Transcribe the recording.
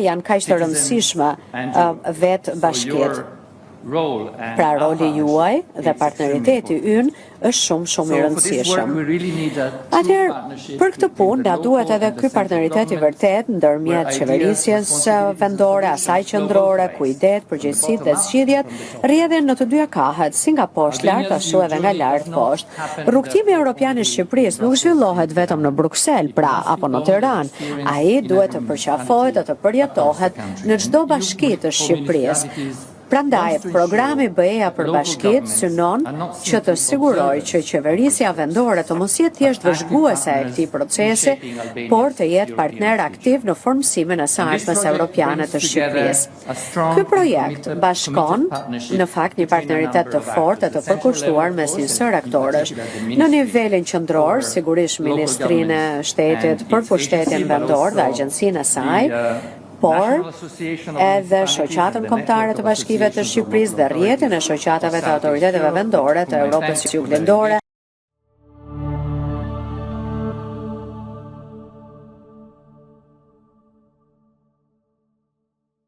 janë kaq të rëndësishme vetë bashkiet. Pra roli juaj dhe partneriteti ynë është shumë i rëndësishëm. Atëherë, për këtë punë, na duhet edhe ky partneritet i vërtet ndërmjet qeverisjes vendore, asaj qendrore, ku idetë, përgjegjësitë dhe zgjidhjet rrjedhin në të dyja kahet, si nga poshtë lart ashtu edhe nga lart poshtë. Rrugtimi evropian i Shqipërisë nuk zhvillohet vetëm në Bruksel, pra apo në Tiranë. Ai duhet të përqafohet dhe të përjetohet në çdo bashki të Shqipërisë. Prandaj, programi BE-ja për bashkitë synon që të sigurojë që qeverisja vendore të mos jetë thjesht vëzhguese e këtij procesi, por të jetë partner aktiv në formësimin e së ardhmes europiane të Shqipërisë. Ky projekt bashkon në fakt një partneritet të fortë e të përkushtuar mes një sër aktorësh. Në nivelin qendror, sigurisht Ministrinë e Shtetit për Pushtetin Vendor dhe Agjencinë e saj, por edhe shoqatën kombëtare të bashkive të Shqipërisë dhe rrjetin e shoqatave të autoriteteve vendore të Europës Juglindore.